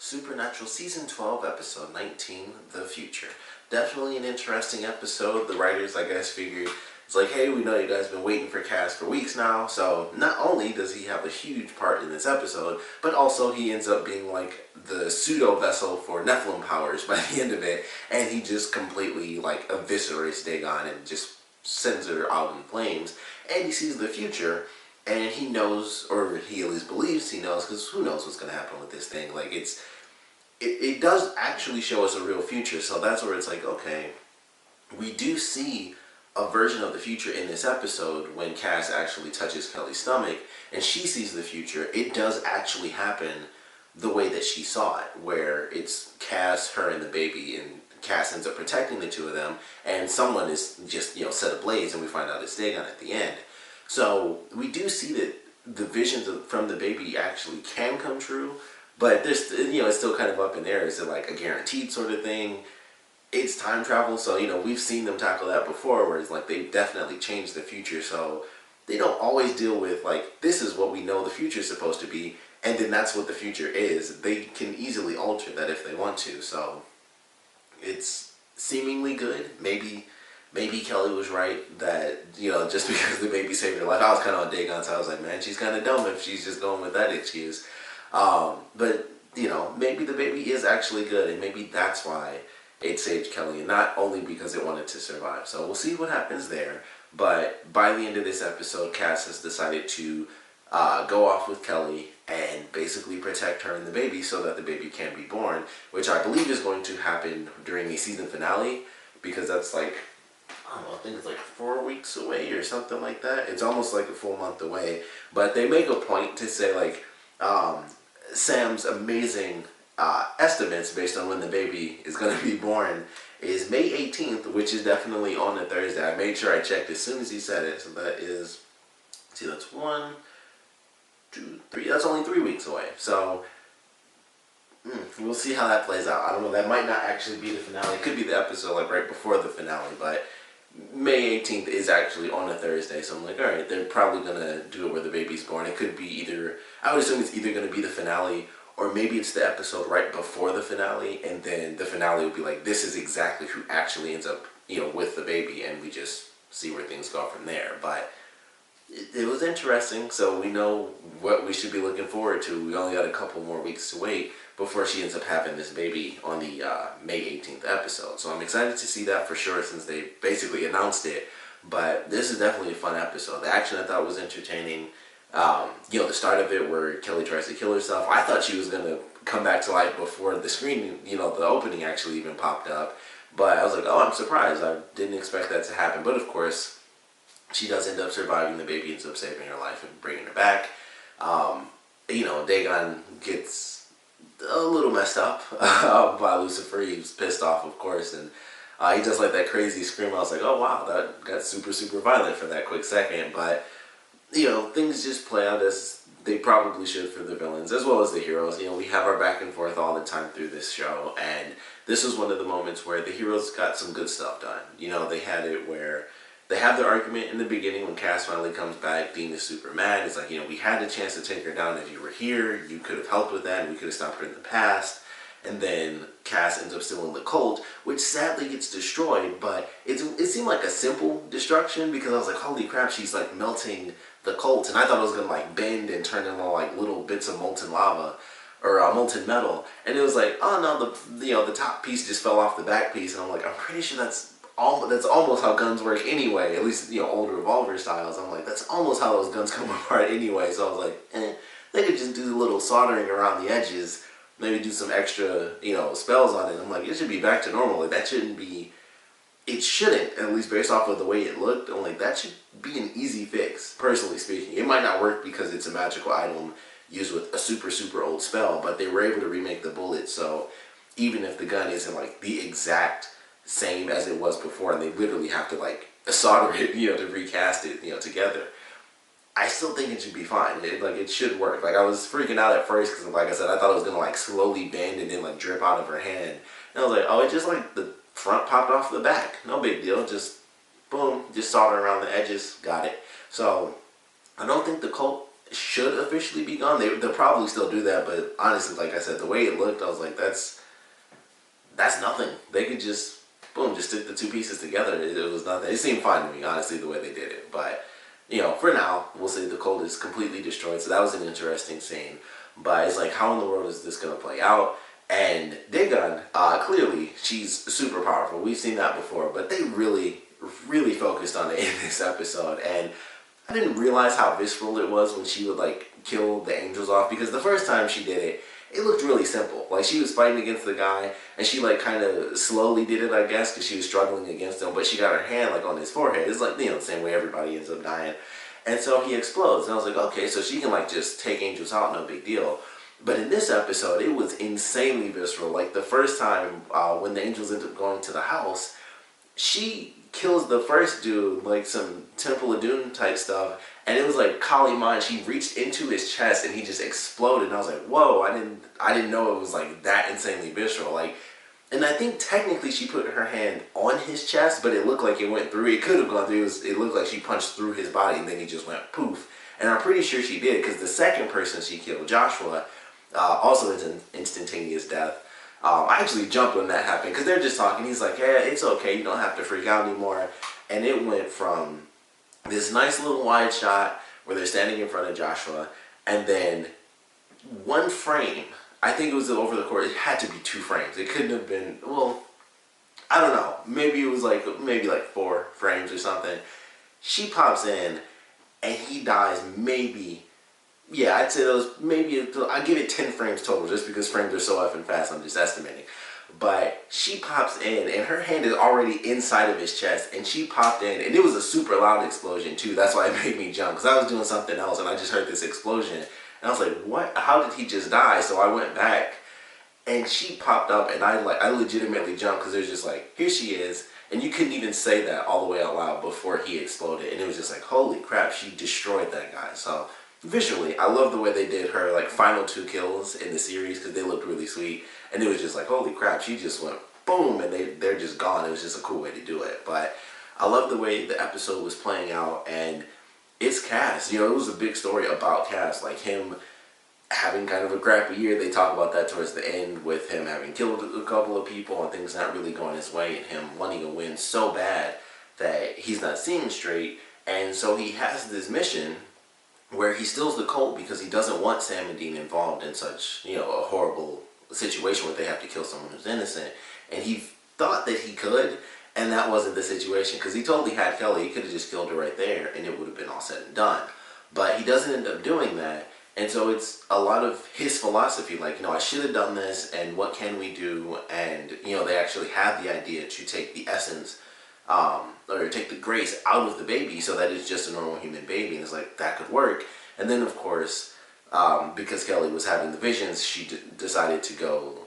Supernatural Season 12, Episode 19, The Future. Definitely an interesting episode. The writers, I guess, figured, it's like, hey, we know you guys have been waiting for Cass for weeks now, so not only does he have a huge part in this episode, but also he ends up being like the pseudo-vessel for Nephilim powers by the end of it, and he just completely, like, eviscerates Dagon and just sends her out in flames, and he sees the future. And he knows, or he at least believes he knows, because who knows what's going to happen with this thing. Like, it does actually show us a real future, so that's where it's like, okay, we do see a version of the future in this episode when Cass actually touches Kelly's stomach, and she sees the future. It does actually happen the way that she saw it, where it's Cass, her, and the baby, and Cass ends up protecting the two of them, and someone is just, set ablaze, and we find out it's Dagon at the end. So we do see that the visions from the baby actually can come true, but there's, it's still kind of up in the air. Is it like a guaranteed sort of thing? It's time travel, so, we've seen them tackle that before, where it's like they've definitely changed the future, so they don't always deal with, like, this is what we know the future is supposed to be, and then that's what the future is. They can easily alter that if they want to, so it's seemingly good. Maybe Kelly was right that, just because the baby saved her life. I was kind of on Dagon's side. I was like, man, she's kind of dumb if she's just going with that excuse. But, maybe the baby is actually good, and maybe that's why it saved Kelly, and not only because it wanted to survive. So we'll see what happens there. But by the end of this episode, Cass has decided to go off with Kelly and basically protect her and the baby so that the baby can be born, which I believe is going to happen during the season finale, because that's like, I don't know, I think it's like 4 weeks away or something like that. It's almost like a full month away. But they make a point to say, like, Sam's amazing estimates based on when the baby is going to be born is May 18th, which is definitely on a Thursday. I made sure I checked as soon as he said it. So that is, see, that's 1, 2, 3. That's only 3 weeks away. So we'll see how that plays out. I don't know. That might not actually be the finale. It could be the episode like right before the finale, but May 18th is actually on a Thursday, so I'm like, all right, they're probably going to do it where the baby's born. It could be either, I would assume it's either going to be the finale, or maybe it's the episode right before the finale, and then the finale will be like, this is exactly who actually ends up, with the baby, and we just see where things go from there. But it was interesting, so we know what we should be looking forward to. We only got a couple more weeks to wait before she ends up having this baby on the May 18th episode. So I'm excited to see that for sure, since they basically announced it. But this is definitely a fun episode. The action I thought was entertaining. The start of it where Kelly tries to kill herself. I thought she was going to come back to life before the screen, the opening actually even popped up. But I was like, oh, I'm surprised. I didn't expect that to happen. But of course, she does end up surviving. The baby ends up saving her life and bringing her back. Dagon gets a little messed up by Lucifer. He was pissed off, of course, and he does like that crazy scream. I was like, oh wow, that got super, super violent for that quick second. But things just play out as they probably should for the villains as well as the heroes. We have our back and forth all the time through this show, and this was one of the moments where the heroes got some good stuff done. They had it where they have their argument in the beginning when Cass finally comes back. Dean is super mad. It's like, we had a chance to take her down if you were here. You could have helped with that, and we could have stopped her in the past. And then Cass ends up stealing the colt, which sadly gets destroyed, but it seemed like a simple destruction, because I was like, holy crap, she's like melting the colt, and I thought it was going to like bend and turn into like little bits of molten lava, or molten metal, and it was like, oh no, the top piece just fell off the back piece, and I'm like, I'm pretty sure that's almost how guns work anyway, at least, old revolver styles. I'm like, that's almost how those guns come apart anyway. So I was like, they could just do a little soldering around the edges, maybe do some extra, spells on it. I'm like, it should be back to normal. Like, that shouldn't be, it shouldn't, at least based off of the way it looked. I'm like, that should be an easy fix, personally speaking. It might not work because it's a magical item used with a super, super old spell, but they were able to remake the bullet, so even if the gun isn't like the exact same as it was before, and they literally have to like solder it, to recast it, together, I still think it should be fine. It should work. Like, I was freaking out at first because, like I said, I thought it was gonna like slowly bend and then like drip out of her hand, and I was like, oh, it just like the front popped off the back. No big deal. Just boom, just solder around the edges. Got it. So I don't think the colt should officially be gone. They'll probably still do that, but honestly, like I said, the way it looked, I was like, that's nothing. They could just, boom, just stick the two pieces together. It was nothing. It seemed fine to me, honestly, the way they did it. But, you know, for now, we'll say the colt is completely destroyed. So that was an interesting scene. But it's like, how in the world is this going to play out? And Dagon, clearly, she's super powerful. We've seen that before. But they really, really focused on it in this episode. And I didn't realize how visceral it was when she would, like, kill the angels off. Because the first time she did it, it looked really simple. Like, she was fighting against the guy, and she, like, kind of slowly did it, I guess, because she was struggling against him, but she got her hand, like, on his forehead. It's like, you know, the same way everybody ends up dying. And so he explodes, and I was like, okay, so she can, like, just take angels out, no big deal. But in this episode, it was insanely visceral. Like, the first time, when the angels end up going to the house, she kills the first dude, like some Temple of Doom type stuff, and it was like Kali Ma. She reached into his chest and he just exploded. And I was like, whoa! I didn't know it was like that insanely visceral. Like, and I think technically she put her hand on his chest, but it looked like it went through. It could have gone through. It looked like she punched through his body, and then he just went poof. And I'm pretty sure she did, because the second person she killed, Joshua, also is an instantaneous death. I actually jumped when that happened, because they're just talking. He's like, yeah, it's okay, you don't have to freak out anymore. And it went from this nice little wide shot where they're standing in front of Joshua, and then one frame, I think it was over the course, it had to be 2 frames. It couldn't have been, well, I don't know. Maybe it was like, maybe like 4 frames or something. She pops in, and he dies maybe, yeah, I'd say those, maybe, I'd give it 10 frames total, just because frames are so effing fast, I'm just estimating. But she pops in, and her hand is already inside of his chest, and she popped in, and it was a super loud explosion too. That's why it made me jump, because I was doing something else, and I just heard this explosion, and I was like, what? How did he just die? So I went back, and she popped up, and I legitimately jumped, because it was just like, here she is, and you couldn't even say that all the way out loud before he exploded, and it was just like, holy crap, she destroyed that guy. So visually, I love the way they did her like final 2 kills in the series, because they looked really sweet, and it was just like, holy crap, she just went boom, and they're just gone. It was just a cool way to do it. But I love the way the episode was playing out, and it's Cass. You know, it was a big story about Cass, like him having kind of a crappy year. They talk about that towards the end, with him having killed a couple of people and things not really going his way, and him wanting to win so bad that he's not seeing straight. And so he has this mission where he steals the colt because he doesn't want Sam and Dean involved in such, you know, a horrible situation where they have to kill someone who's innocent. And he thought that he could, and that wasn't the situation, because he totally had Kelly. He could have just killed her right there, and it would have been all said and done. But he doesn't end up doing that, and so it's a lot of his philosophy, like, you know, I should have done this, and what can we do? And, you know, they actually have the idea to take the essence, or take the grace out of the baby so that it's just a normal human baby, and it's like, that could work. And then, of course, because Kelly was having the visions, she decided to go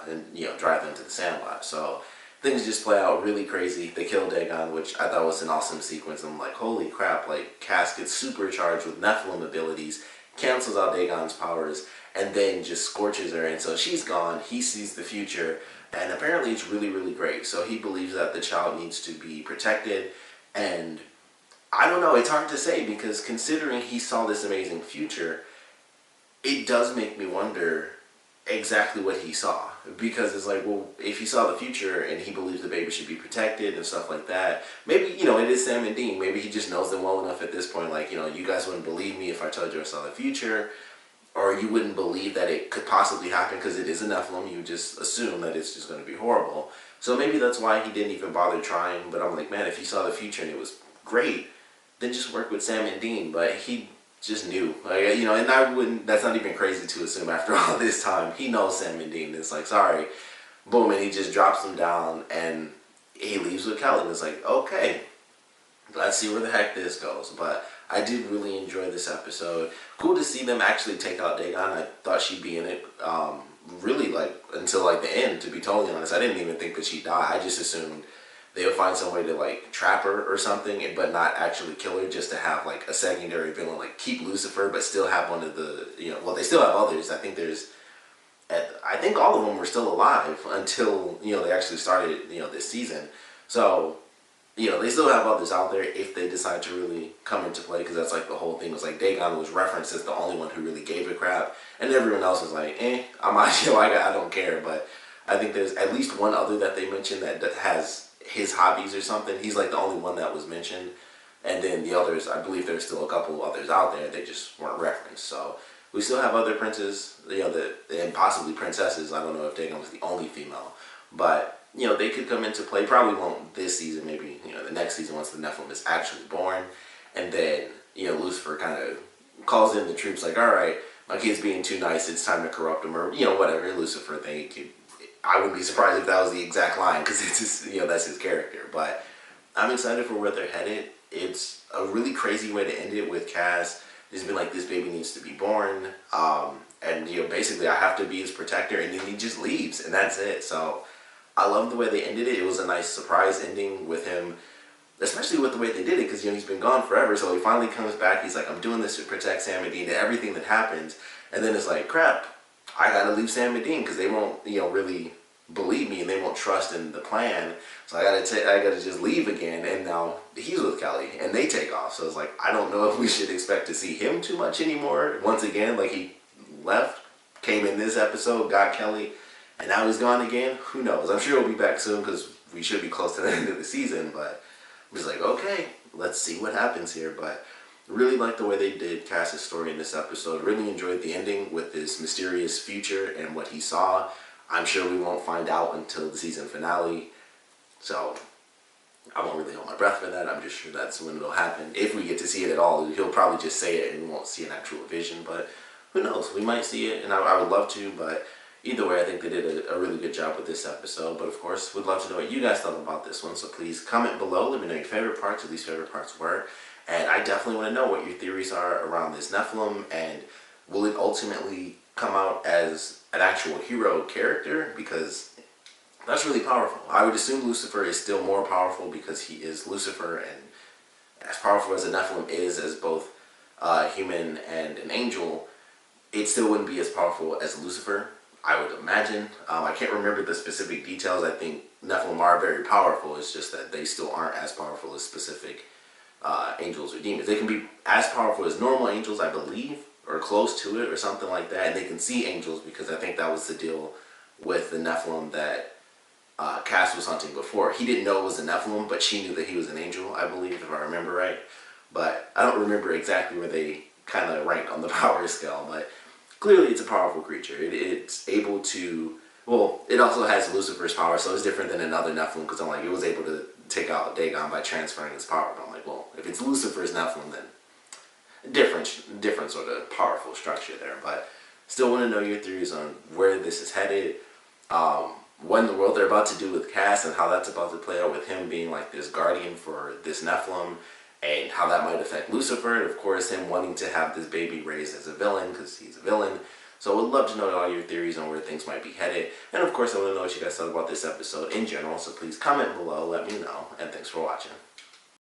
and, you know, drive them to the sandlot. So things just play out really crazy. They kill Dagon, which I thought was an awesome sequence. I'm like, holy crap, like, Cass gets supercharged with Nephilim abilities, cancels out Dagon's powers, and then just scorches her, and so she's gone. He sees the future, and apparently it's really, really great. So he believes that the child needs to be protected, and I don't know, it's hard to say, because considering he saw this amazing future, it does make me wonder exactly what he saw. Because it's like, well, if he saw the future and he believes the baby should be protected and stuff like that, maybe, you know, it is Sam and Dean. Maybe he just knows them well enough at this point, like, you know, you guys wouldn't believe me if I told you I saw the future, or you wouldn't believe that it could possibly happen because it is a Nephilim. You just assume that it's just going to be horrible. So maybe that's why he didn't even bother trying. But I'm like, man, if he saw the future and it was great, then just work with Sam and Dean. But he just knew, like, you know, and I wouldn't, that's not even crazy to assume after all this time. He knows Sam and Dean. It's like, sorry, boom, and he just drops them down, and he leaves with Kelly. And it's like, okay, let's see where the heck this goes. But I did really enjoy this episode. Cool to see them actually take out Dagon. I thought she'd be in it, really, like, until like the end, to be totally honest. I didn't even think that she'd die. I just assumed they would find some way to, like, trap her or something, but not actually kill her, just to have, like, a secondary villain, like, keep Lucifer, but still have one of the, you know, well, they still have others. I think all of them were still alive until, you know, they actually started, you know, this season. So you know, they still have others out there if they decide to really come into play, because that's like the whole thing was like Dagon was referenced as the only one who really gave a crap, and everyone else was like, I'm out here, like, I don't care. But I think there's at least one other that they mentioned that has his hobbies or something. He's like the only one that was mentioned, and then the others, I believe there's still a couple others out there, they just weren't referenced. So we still have other princes, you know, and possibly princesses. I don't know if Dagon was the only female, but you know, they could come into play. Probably won't this season, maybe, you know, the next season once the Nephilim is actually born. And then, you know, Lucifer kind of calls in the troops like, all right, my kid's being too nice, it's time to corrupt him, or, you know, whatever, Lucifer thing. I wouldn't be surprised if that was the exact line, because it's just, you know, that's his character. But I'm excited for where they're headed. It's a really crazy way to end it with Cass. He's been like, this baby needs to be born. And, you know, basically I have to be his protector, and then he just leaves, and that's it. So I love the way they ended it. It was a nice surprise ending with him, especially with the way they did it, because, you know, he's been gone forever. So he finally comes back. He's like, I'm doing this to protect Sam and Dean and everything that happens. And then it's like, crap, I got to leave Sam and Dean because they won't, you know, really believe me, and they won't trust in the plan. So I got to just leave again. And now he's with Kelly and they take off. So it's like, I don't know if we should expect to see him too much anymore. Once again, like, he left, came in this episode, got Kelly, and now he's gone again. Who knows? I'm sure he'll be back soon because we should be close to the end of the season. But I'm just like, okay, let's see what happens here. But really like the way they did Cass's story in this episode. Really enjoyed the ending with this mysterious future and what he saw. I'm sure we won't find out until the season finale. So I won't really hold my breath for that. I'm just sure that's when it'll happen. If we get to see it at all, he'll probably just say it and we won't see an actual vision. But who knows? We might see it, and I would love to. But either way, I think they did a really good job with this episode. But of course, we'd love to know what you guys thought about this one. So please comment below. Let me know your favorite parts, or least favorite parts were. And I definitely want to know what your theories are around this Nephilim. And will it ultimately come out as an actual hero character? Because that's really powerful. I would assume Lucifer is still more powerful because he is Lucifer. And as powerful as a Nephilim is as both human and an angel, it still wouldn't be as powerful as Lucifer, I would imagine. I can't remember the specific details. I think Nephilim are very powerful. It's just that they still aren't as powerful as specific angels or demons. They can be as powerful as normal angels, I believe, or close to it or something like that. And they can see angels, because I think that was the deal with the Nephilim that Cass was hunting before. He didn't know it was a Nephilim, but she knew that he was an angel, I believe, if I remember right. But I don't remember exactly where they kind of rank on the power scale. But clearly it's a powerful creature. It's able to, well, it also has Lucifer's power, so it's different than another Nephilim, because I'm like, it was able to take out Dagon by transferring his power. But I'm like, well, if it's Lucifer's Nephilim, then different sort of powerful structure there. But still want to know your theories on where this is headed, what in the world they're about to do with Cass, and how that's about to play out with him being like this guardian for this Nephilim, and how that might affect Lucifer, and of course him wanting to have this baby raised as a villain, because he's a villain. So I would love to know all your theories on where things might be headed. And of course I want to know what you guys thought about this episode in general, so please comment below, let me know, and thanks for watching.